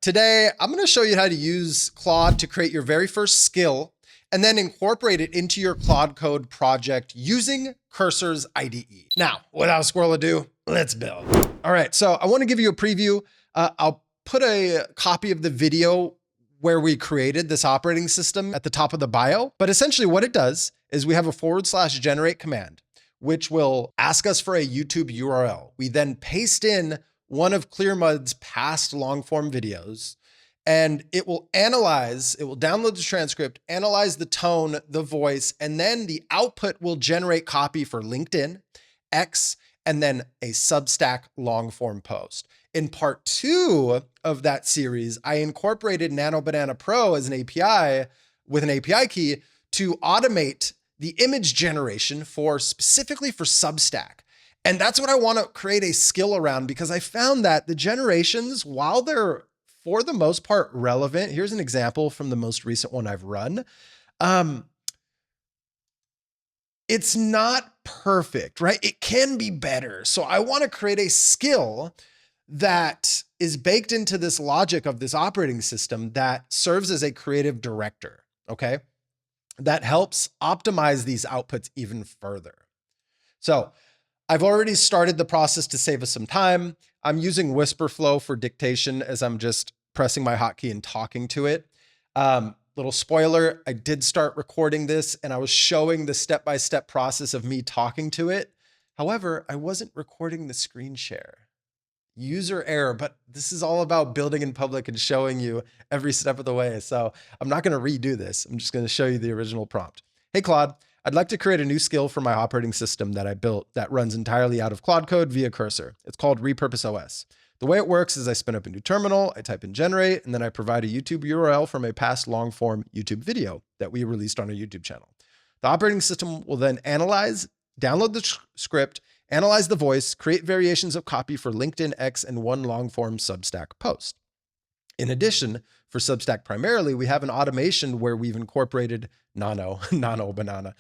Today, I'm going to show you how to use Claude to create your very first skill and then incorporate it into your Claude Code project using Cursor's IDE. Now, without squirrel ado, let's build. All right, so I want to give you a preview. I'll put a copy of the video where we created this operating system at the top of the bio. But essentially what it does is we have a /generate command, which will ask us for a YouTube URL. We then paste in one of Clearmud's past long form videos, and it will download the transcript, analyze the tone, the voice, and then the output will generate copy for LinkedIn, X, and then a Substack long form post. In part 2 of that series, I incorporated Nano Banana Pro as an API with an API key to automate the image generation specifically for Substack. And that's what I want to create a skill around, because I found that the generations, while they're for the most part relevant, here's an example from the most recent one I've run. It's not perfect, right? It can be better. So I want to create a skill that is baked into this logic of this operating system that serves as a creative director, okay? That helps optimize these outputs even further. So I've already started the process to save us some time. I'm using Whisperflow for dictation as I'm just pressing my hotkey and talking to it. Little spoiler, I did start recording this and I was showing the step-by-step process of me talking to it. However, I wasn't recording the screen share. User error, but this is all about building in public and showing you every step of the way. So I'm not going to redo this. I'm just going to show you the original prompt. Hey, Claude, I'd like to create a new skill for my operating system that I built that runs entirely out of Claude Code via Cursor. It's called Repurpose-OS. The way it works is I spin up a new terminal, I type in generate, and then I provide a YouTube URL from a past long form YouTube video that we released on our YouTube channel. The operating system will then download the script, analyze the voice, create variations of copy for LinkedIn, X, and one long form Substack post. In addition, for Substack primarily, we have an automation where we've incorporated Nano Banana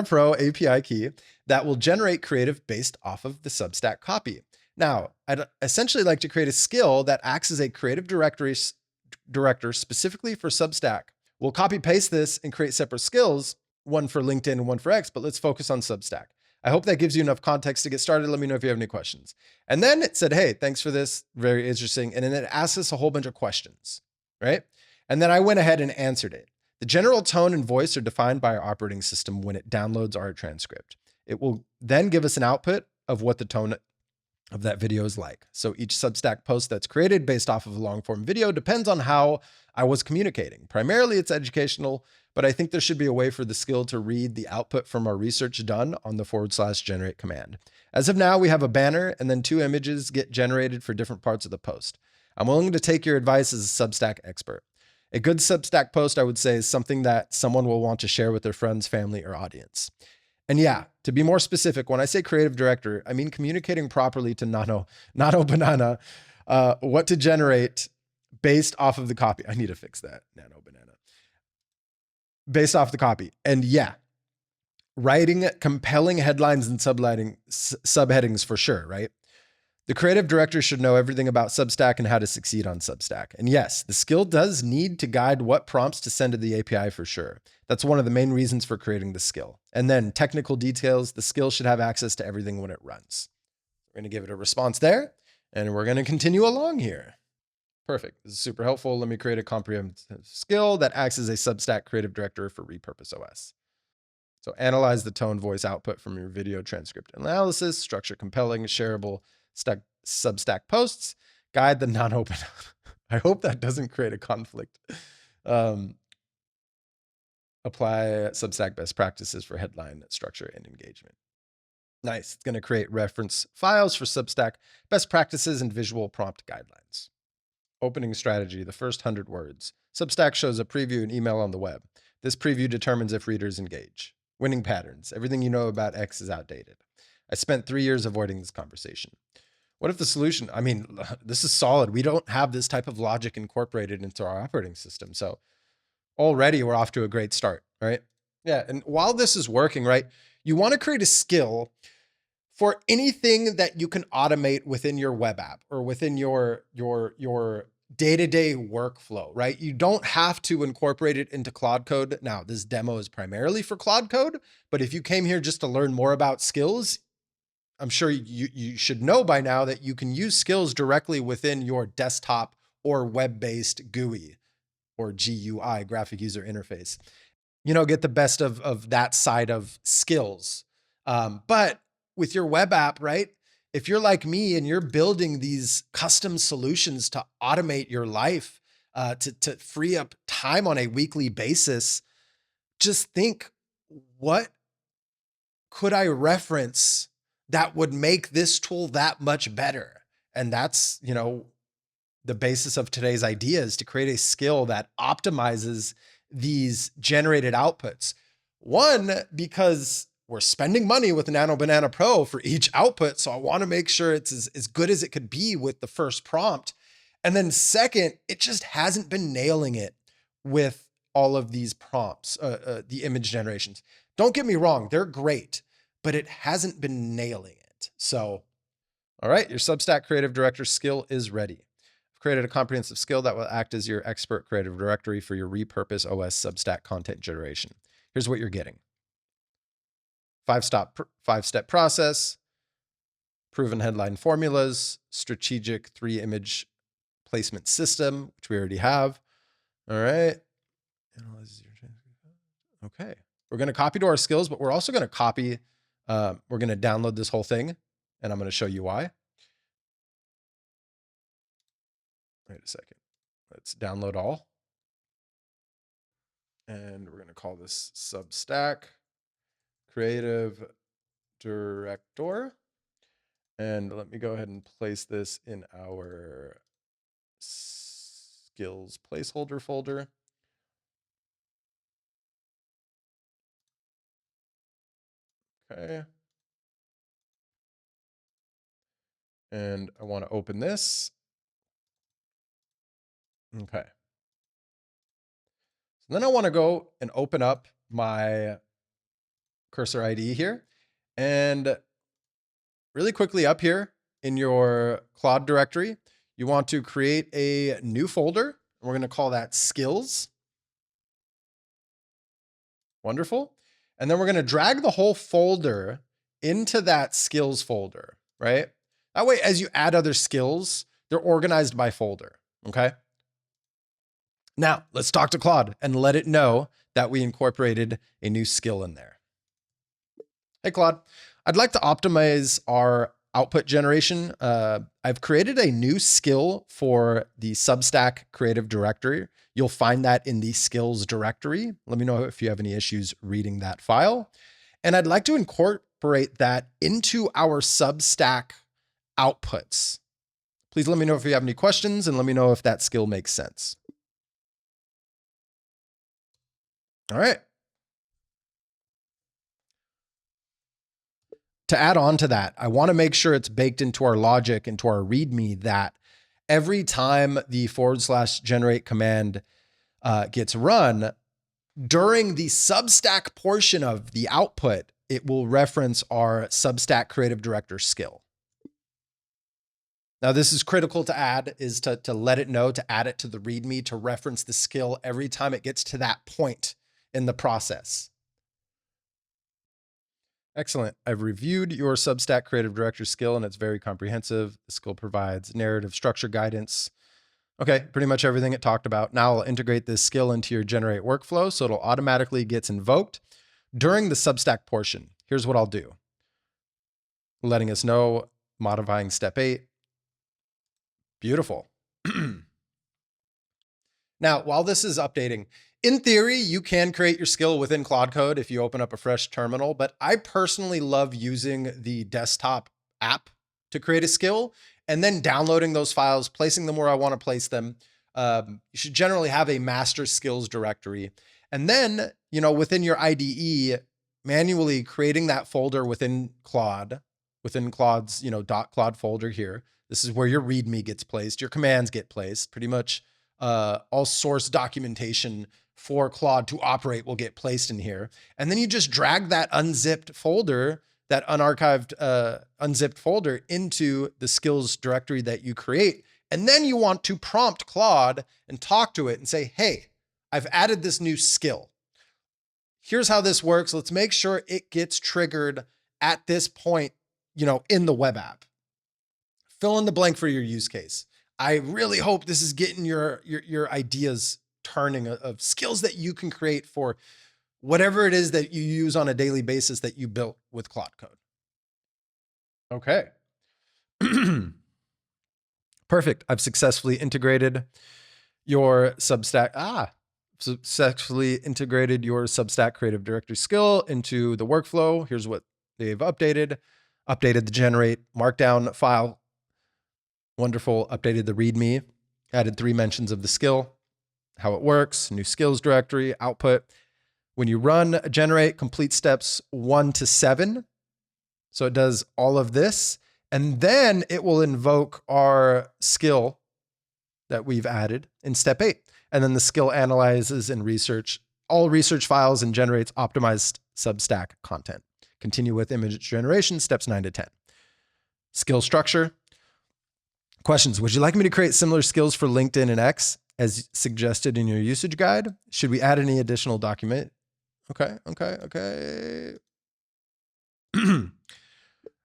Pro API key that will generate creative based off of the Substack copy. Now, I'd essentially like to create a skill that acts as a creative director specifically for Substack. We'll copy paste this and create separate skills, one for LinkedIn and one for X, but let's focus on Substack. I hope that gives you enough context to get started. Let me know if you have any questions. And then it said, hey, thanks for this. Very interesting. And then it asked us a whole bunch of questions, right? And then I went ahead and answered it. The general tone and voice are defined by our operating system when it downloads our transcript. It will then give us an output of what the tone of that video is like. So each Substack post that's created based off of a long form video depends on how I was communicating. Primarily it's educational, but I think there should be a way for the skill to read the output from our research done on the /generate command. As of now, we have a banner and then 2 images get generated for different parts of the post. I'm willing to take your advice as a Substack expert. A good Substack post, I would say, is something that someone will want to share with their friends, family, or audience. And yeah, to be more specific, when I say creative director, I mean communicating properly to Nano Banana what to generate based off of the copy. I need to fix that, Nano Banana. Based off the copy. And yeah, writing compelling headlines and subheadings for sure, right? The creative director should know everything about Substack and how to succeed on Substack. And yes, the skill does need to guide what prompts to send to the API for sure. That's one of the main reasons for creating the skill. And then technical details, the skill should have access to everything when it runs. We're going to give it a response there, and we're going to continue along here. Perfect. This is super helpful. Let me create a comprehensive skill that acts as a Substack creative director for Repurpose-OS. So analyze the tone voice output from your video transcript analysis, structure compelling, shareable Substack posts, guide the non-open. I hope that doesn't create a conflict. Apply Substack best practices for headline structure and engagement. Nice. It's going to create reference files for Substack best practices and visual prompt guidelines. Opening strategy, the first 100 words. Substack shows a preview and email on the web. This preview determines if readers engage. Winning patterns. Everything you know about X is outdated. I spent 3 years avoiding this conversation. What if the solution, I mean, this is solid. We don't have this type of logic incorporated into our operating system. So already we're off to a great start, right? Yeah, and while this is working, right, you want to create a skill for anything that you can automate within your web app or within your day-to-day workflow, right? You don't have to incorporate it into Claude Code. Now, this demo is primarily for Claude Code, but if you came here just to learn more about skills, I'm sure you should know by now that you can use skills directly within your desktop or web-based GUI or GUI, graphic user interface. Get the best of that side of skills. But with your web app, right? If you're like me and you're building these custom solutions to automate your life, to free up time on a weekly basis, just think, what could I reference that would make this tool that much better? And that's, the basis of today's idea is to create a skill that optimizes these generated outputs. One, because we're spending money with Nano Banana Pro for each output, so I want to make sure it's as good as it could be with the first prompt. And then second, it just hasn't been nailing it with all of these prompts, the image generations. Don't get me wrong, they're great, but it hasn't been nailing it. So, all right, your Substack Creative Director skill is ready. I've created a comprehensive skill that will act as your expert creative directory for your Repurpose-OS Substack content generation. Here's what you're getting. 5-step process, proven headline formulas, strategic 3-image placement system, which we already have. All right. Okay. We're going to copy to our skills, but we're also going to copy, we're going to download this whole thing, and I'm going to show you why. Wait a second. Let's download all. And we're going to call this Substack Creative Director. And let me go ahead and place this in our skills placeholder folder. Okay. And I want to open this. Okay. So then I want to go and open up my Cursor IDE here. And really quickly up here in your Claude directory, you want to create a new folder. We're going to call that skills. Wonderful. And then we're going to drag the whole folder into that skills folder, right? That way, as you add other skills, they're organized by folder, okay? Now, let's talk to Claude and let it know that we incorporated a new skill in there. Hey, Claude, I'd like to optimize our output generation. I've created a new skill for the Substack Creative Directory. You'll find that in the skills directory. Let me know if you have any issues reading that file. And I'd like to incorporate that into our Substack outputs. Please let me know if you have any questions and let me know if that skill makes sense. All right. To add on to that, I want to make sure it's baked into our logic, into our README, that every time the /generate command gets run, during the Substack portion of the output, it will reference our Substack Creative Director skill. Now, this is critical to add, is to let it know, to add it to the README, to reference the skill every time it gets to that point in the process. Excellent. I've reviewed your Substack Creative Director skill, and it's very comprehensive. The skill provides narrative structure guidance. Okay, pretty much everything it talked about. Now I'll integrate this skill into your generate workflow, so it'll automatically gets invoked during the Substack portion. Here's what I'll do. Letting us know, modifying step 8. Beautiful. Now, while this is updating, in theory, you can create your skill within Claude Code if you open up a fresh terminal, but I personally love using the desktop app to create a skill and then downloading those files, placing them where I want to place them. You should generally have a master skills directory. And then, within your IDE, manually creating that folder within Claude's, .claude folder here. This is where your README gets placed, your commands get placed, pretty much all source documentation for Claude to operate will get placed in here. And then you just drag that unzipped folder, that unarchived unzipped folder into the skills directory that you create. And then you want to prompt Claude and talk to it and say, hey, I've added this new skill. Here's how this works. Let's make sure it gets triggered at this point, in the web app. Fill in the blank for your use case. I really hope this is getting your ideas turning of skills that you can create for whatever it is that you use on a daily basis that you built with Claude Code. Okay. Perfect. I've successfully integrated your Substack. Successfully integrated your Substack Creative Directory skill into the workflow. Here's what they've updated. Updated the generate markdown file. Wonderful. Updated the README. Added 3 mentions of the skill, how it works, new skills directory, output. When you run generate, complete steps 1 to 7. So it does all of this. And then it will invoke our skill that we've added in step 8. And then the skill analyzes and research all research files and generates optimized Substack content. Continue with image generation, steps 9 to 10. Skill structure. Questions. Would you like me to create similar skills for LinkedIn and X as suggested in your usage guide? Should we add any additional document? Okay.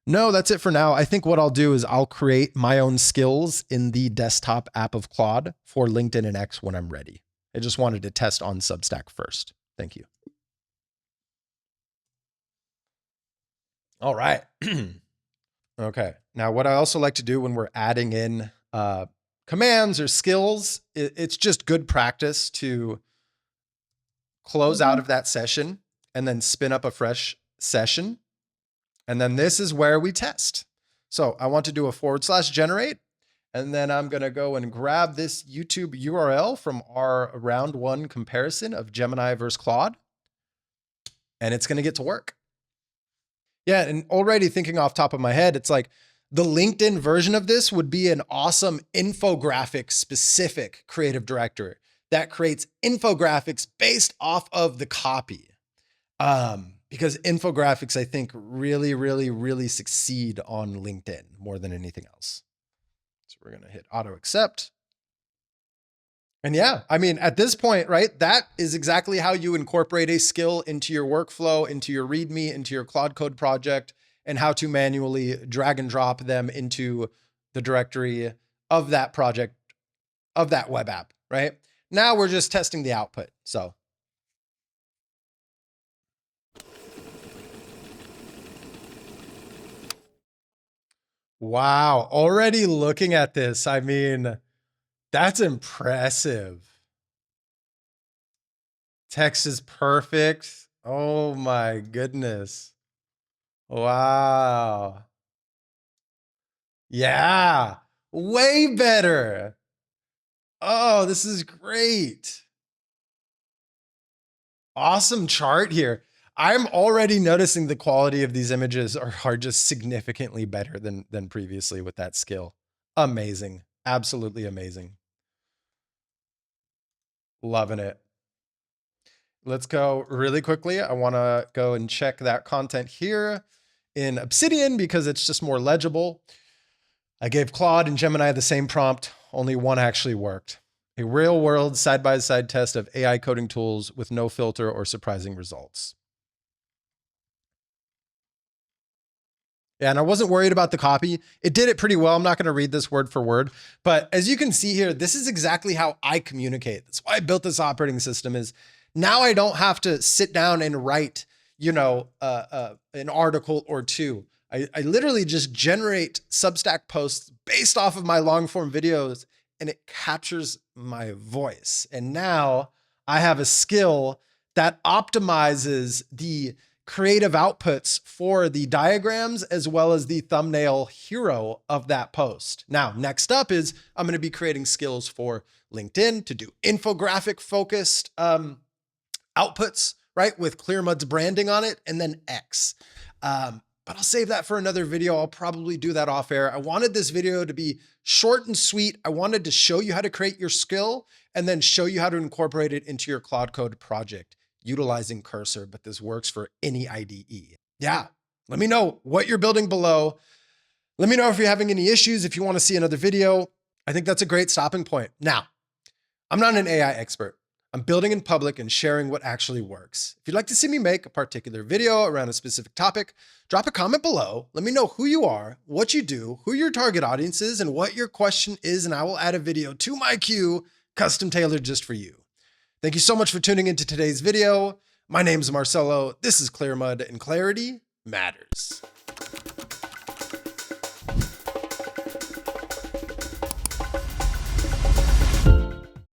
No, that's it for now. I think what I'll do is I'll create my own skills in the desktop app of Claude for LinkedIn and X when I'm ready. I just wanted to test on Substack first. Thank you. All right. Okay. Now, what I also like to do when we're adding in commands or skills, it's just good practice to close out of that session and then spin up a fresh session. And then this is where we test. So I want to do a /generate, and then I'm going to go and grab this YouTube URL from our round 1 comparison of Gemini versus Claude, and it's going to get to work. Yeah, and already thinking off top of my head, it's like the LinkedIn version of this would be an awesome infographic specific creative director that creates infographics based off of the copy. Because infographics, I think, really succeed on LinkedIn more than anything else. So we're going to hit auto accept. And yeah, I mean, at this point, right, that is exactly how you incorporate a skill into your workflow, into your README, into your Claude Code project, and how to manually drag and drop them into the directory of that project, of that web app, right? Now we're just testing the output. So wow, already looking at this, I mean, that's impressive. Text is perfect. Oh my goodness. Wow. Yeah, way better. Oh, this is great. Awesome chart here. I'm already noticing the quality of these images are just significantly better than previously with that skill. Amazing. Absolutely amazing. Loving it. Let's go really quickly. I want to go and check that content here in Obsidian because it's just more legible. I gave Claude and Gemini the same prompt. Only one actually worked. A real-world side-by-side test of AI coding tools with no filter or surprising results. Yeah, and I wasn't worried about the copy. It did it pretty well. I'm not going to read this word for word, but as you can see here, this is exactly how I communicate. That's why I built this operating system. Is now I don't have to sit down and write, an article or two. I literally just generate Substack posts based off of my long form videos, and it captures my voice. And now I have a skill that optimizes the creative outputs for the diagrams as well as the thumbnail hero of that post. Now, next up is I'm going to be creating skills for LinkedIn to do infographic focused outputs, right? With Clearmud's branding on it, and then X. But I'll save that for another video. I'll probably do that off air. I wanted this video to be short and sweet. I wanted to show you how to create your skill and then show you how to incorporate it into your Claude Code project utilizing Cursor, but this works for any IDE. Yeah, let me know what you're building below. Let me know if you're having any issues, if you want to see another video. I think that's a great stopping point. Now, I'm not an AI expert. I'm building in public and sharing what actually works. If you'd like to see me make a particular video around a specific topic, drop a comment below. Let me know who you are, what you do, who your target audience is, and what your question is, and I will add a video to my queue, custom tailored just for you. Thank you so much for tuning into today's video. My name is Marcelo. This is Clearmud, and clarity matters.